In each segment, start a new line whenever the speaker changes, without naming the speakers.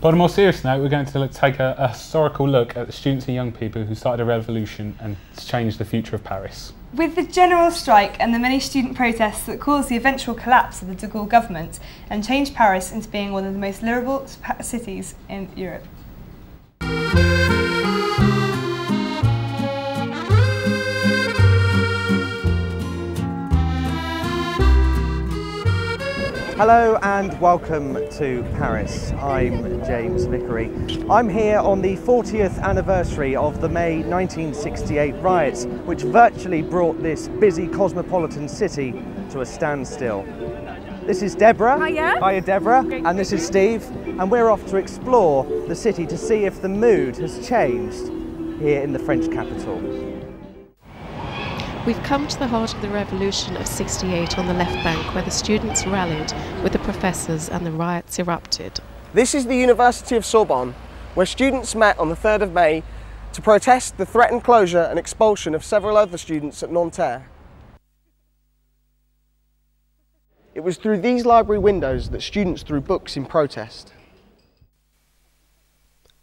But on a more serious note, we're going to take a historical look at the students and young people who started a revolution and changed the future of Paris.
With the general strike and the many student protests that caused the eventual collapse of the de Gaulle government and changed Paris into being one of the most livable cities in Europe.
Hello and welcome to Paris. I'm James Vickery. I'm here on the 40th anniversary of the May 1968 riots, which virtually brought this busy cosmopolitan city to a standstill. This is Deborah.
Hiya.
Hiya Deborah. And this is Steve. And we're off to explore the city to see if the mood has changed here in the French capital.
We've come to the heart of the revolution of '68 on the left bank, where the students rallied with the professors and the riots erupted.
This is the University of Sorbonne, where students met on the 3rd of May to protest the threatened closure and expulsion of several other students at Nanterre. It was through these library windows that students threw books in protest.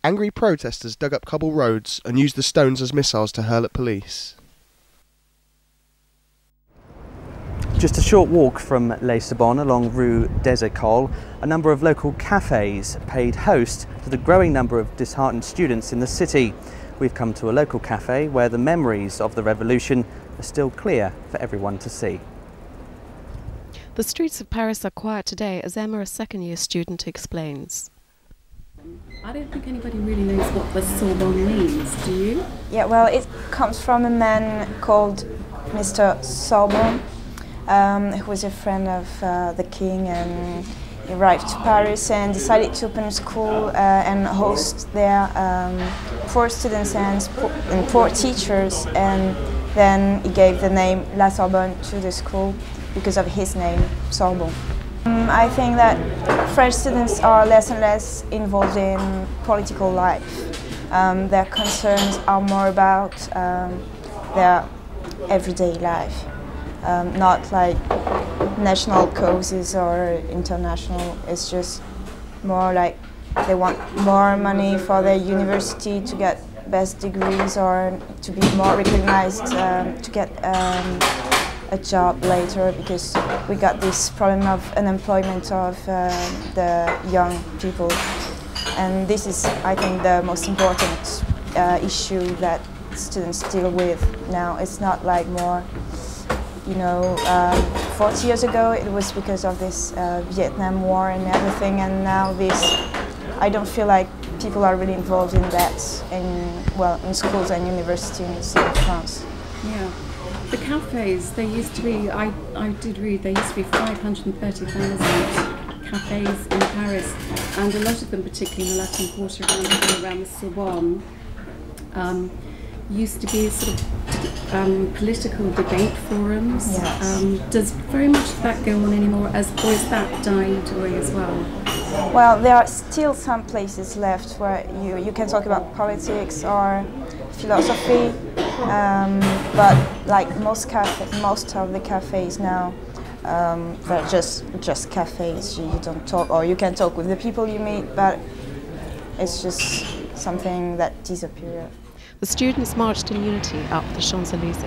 Angry protesters dug up cobble roads and used the stones as missiles to hurl at police.
Just a short walk from Les Sorbonne along Rue des Écoles, a number of local cafes paid host to the growing number of disheartened students in the city. We've come to a local cafe where the memories of the revolution are still clear for everyone to see.
The streets of Paris are quiet today, as Emma, a second-year student, explains.
I don't think anybody really knows what the Sorbonne means, do you?
Yeah, well, it comes from a man called Mr. Sorbonne, who was a friend of the king, and he arrived to Paris and decided to open a school and host there poor students and poor teachers, and then he gave the name La Sorbonne to the school because of his name, Sorbonne. I think that French students are less and less involved in political life. Their concerns are more about their everyday life. Not like national causes or international. It's just more like they want more money for their university to get best degrees or to be more recognized, to get a job later, because we got this problem of unemployment of the young people. And this is, I think, the most important issue that students deal with now. It's not like more, 40 years ago it was because of this Vietnam War and everything, and now this, I don't feel like people are really involved in that in schools and universities in France.
Yeah. The cafes, they used to be, I did read, there used to be 530,000 cafes in Paris, and a lot of them, particularly in the Latin Quarter around the Sorbonne, used to be sort of political debate forums.
Yes.
Does very much of that go on anymore, or is that dying away as well?
Well, there are still some places left where you can talk about politics or philosophy, but like most of the cafes now, they're just cafes. You don't talk, or you can talk with the people you meet, but it's just something that disappeared.
The students marched in unity up the Champs-Élysées.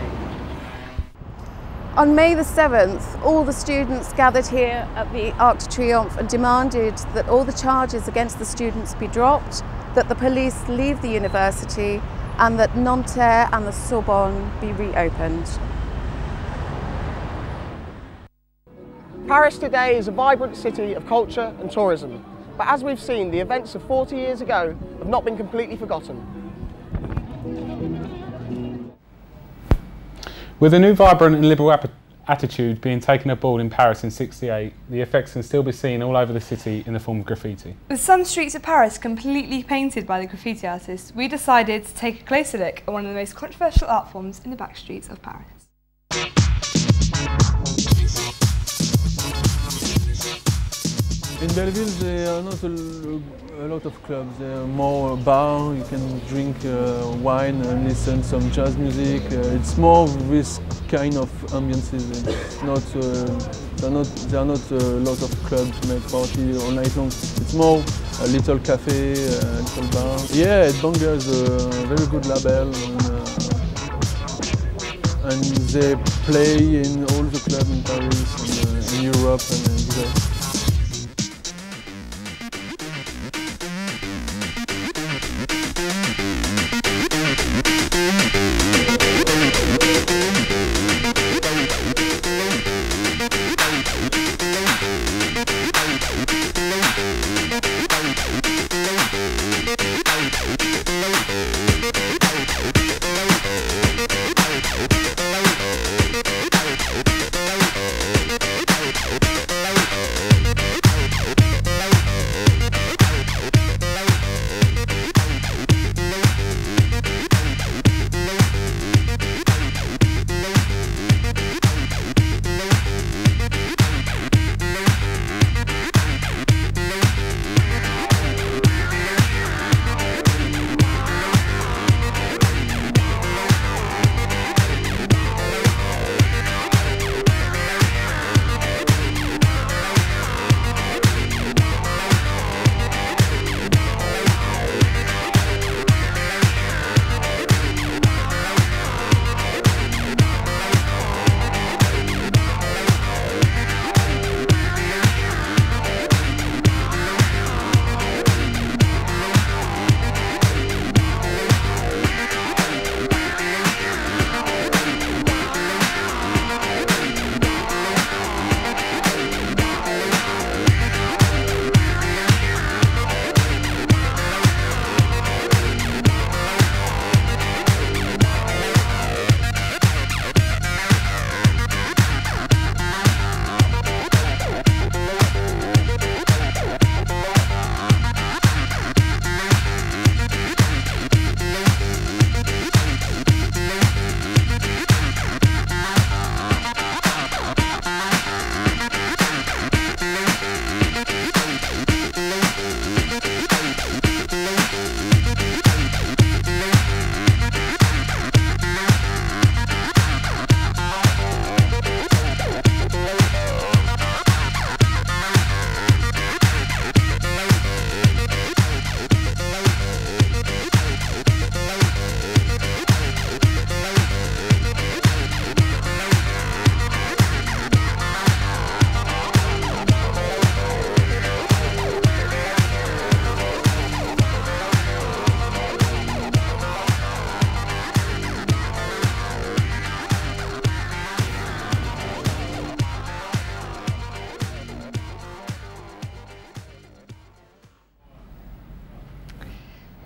On May the 7th, all the students gathered here at the Arc de Triomphe and demanded that all the charges against the students be dropped, that the police leave the university, and that Nanterre and the Sorbonne be reopened.
Paris today is a vibrant city of culture and tourism, but as we've seen, the events of 40 years ago have not been completely forgotten.
With a new vibrant and liberal attitude being taken aboard in Paris in '68, the effects can still be seen all over the city in the form of graffiti.
With some streets of Paris completely painted by the graffiti artists, we decided to take a closer look at one of the most controversial art forms in the back streets of Paris.
In Belleville there are not a lot of clubs, there are more bars, you can drink wine and listen some jazz music. It's more this kind of ambiances. It's not, there are not a lot of clubs make party all night long. It's more a little cafe, a little bar. Yeah, Banga is a very good label, and they play in all the clubs in Paris, and, in Europe and in the US.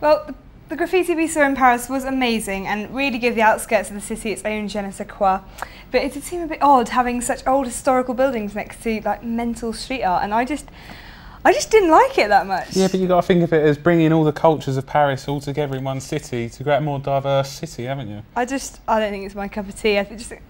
Well, the graffiti we saw in Paris was amazing and really gave the outskirts of the city its own je ne sais quoi. But it did seem a bit odd having such old historical buildings next to like mental street art, and I just didn't like it that much.
Yeah, but you've got to think of it as bringing all the cultures of Paris all together in one city to create a more diverse city, haven't you?
I don't think it's my cup of tea. I think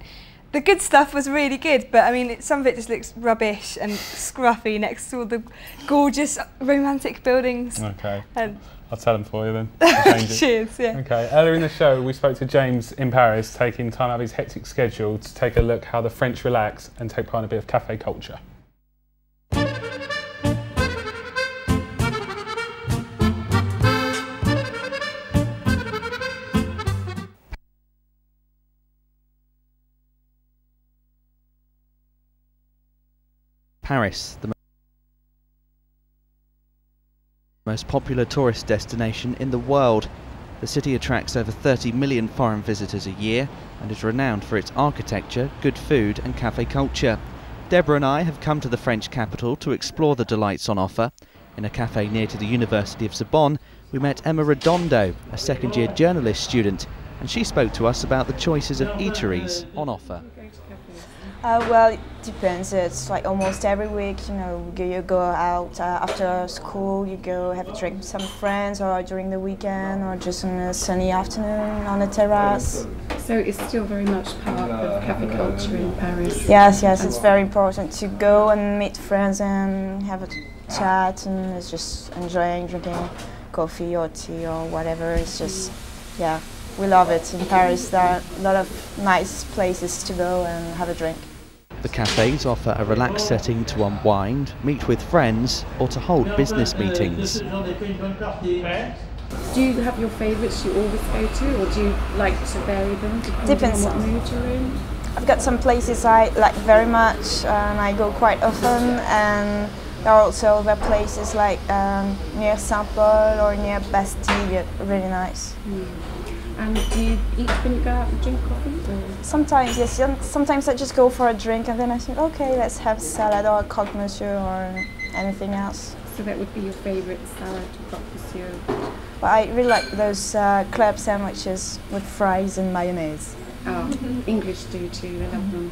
the good stuff was really good, but I mean, some of it just looks rubbish and scruffy next to all the gorgeous romantic buildings.
Okay.
And
I'll tell them for you then. Change it.
Cheers, yeah.
Okay, earlier in the show we spoke to James in Paris, taking time out of his hectic schedule to take a look how the French relax and take part in a bit of cafe culture.
Paris, the most popular tourist destination in the world. The city attracts over 30 million foreign visitors a year and is renowned for its architecture, good food and cafe culture. Deborah and I have come to the French capital to explore the delights on offer. In a cafe near to the University of Sorbonne, we met Emma Redondo, a second-year journalist student, and she spoke to us about the choices of eateries on offer.
Well, it depends. It's like almost every week, you know, you go out after school, you go have a drink with some friends, or during the weekend, or just on a sunny afternoon on a terrace.
So it's still very much part of cafe culture in Paris?
Yes, it's very important to go and meet friends and have a chat, and it's just enjoying drinking coffee or tea or whatever. It's just, yeah, we love it. In Paris there are a lot of nice places to go and have a drink.
The cafes offer a relaxed setting to unwind, meet with friends or to hold business meetings.
Do you have your favourites you always go to, or do you like to vary them depending on what mood you're in?
I've got some places I like very much and I go quite often, and there are also other places like near Saint Paul or near Bastille, really nice.
And do you eat when you go out and drink coffee? Or?
Sometimes, yes. Sometimes I just go for a drink and then I think, okay, let's have salad or a croque monsieur or anything else.
So that would be your favourite salad or croque monsieur?
But I really like those club sandwiches with fries and mayonnaise.
Oh, English do too, I love them.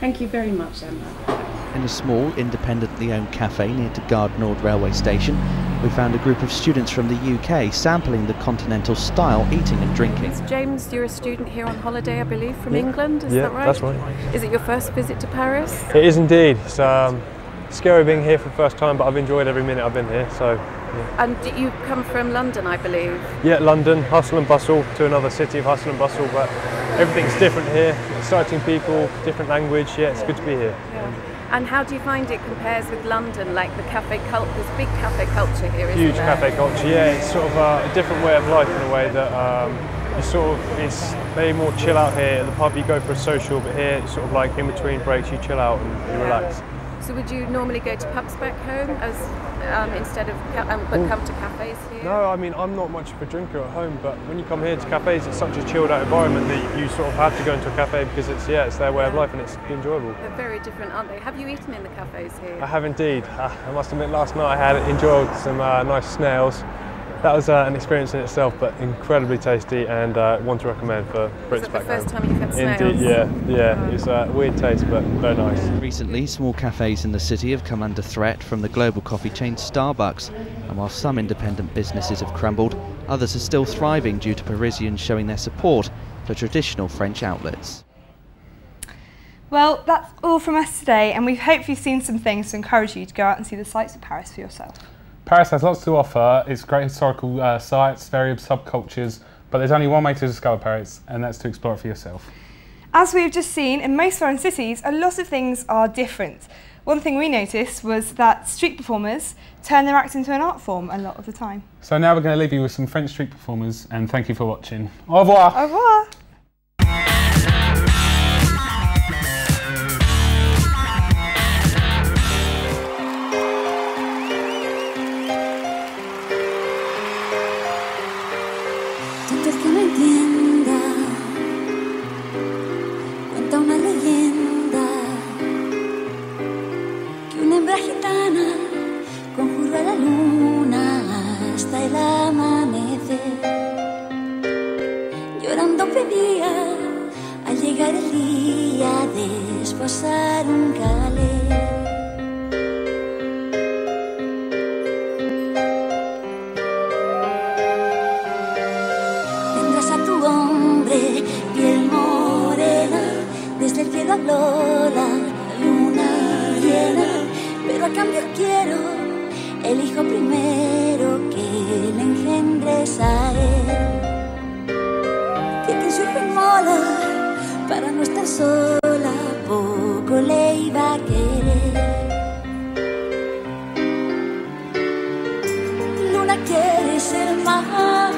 Thank you very much, Emma.
In a small, independently owned cafe near to Gare Nord railway station, we found a group of students from the UK sampling the continental style eating and drinking.
James, you're a student here on holiday, I believe, from England, is that right?
Yeah, that's right.
Is it your first visit to Paris?
It is indeed. It's scary being here for the first time, but I've enjoyed every minute I've been here. So. Yeah.
And you come from London, I believe?
Yeah, London, hustle and bustle, to another city of hustle and bustle, but everything's different here, exciting people, different language, yeah, it's good to be here.
Yeah. And how do you find it compares with London, like the cafe culture, this big cafe culture here, isn't
Huge
there?
cafe culture, yeah, it's sort of a different way of life in a way that it's maybe more chill out here. At the pub you go for a social, but here it's sort of like in between breaks you chill out and you relax.
So would you normally go to pubs back home as instead of but come to cafes here?
No, I mean I'm not much of a drinker at home, but when you come here to cafes, it's such a chilled out environment that you sort of have to go into a cafe because it's their way of life and it's enjoyable.
They're very different, aren't they? Have you eaten in the cafes here?
I have indeed. I must admit, last night I had enjoyed some nice snails. That was an experience in itself, but incredibly tasty and one to recommend for Brits back home.
Was it the first time you've had snails?
Indeed, yeah. It's a weird taste, but very nice.
Recently, small cafes in the city have come under threat from the global coffee chain Starbucks, and while some independent businesses have crumbled, others are still thriving due to Parisians showing their support for traditional French outlets.
Well, that's all from us today, and we hope you've seen some things to encourage you to go out and see the sights of Paris for yourself.
Paris has lots to offer. It's great historical sites, various subcultures, but there's only one way to discover Paris, and that's to explore it for yourself.
As we've just seen, in most foreign cities, a lot of things are different. One thing we noticed was that street performers turn their act into an art form a lot of the time.
So now we're going to leave you with some French street performers, and thank you for watching. Au revoir!
Au revoir!
Llorando pedía al llegar el día de esposar un calé. Tendrás a tu hombre, piel morena, desde el cielo habló la luna llena, pero a cambio quiero el hijo primero que le engendres a él. Su hijo inmola para no estar sola, poco le iba a querer. Luna quiere ser más.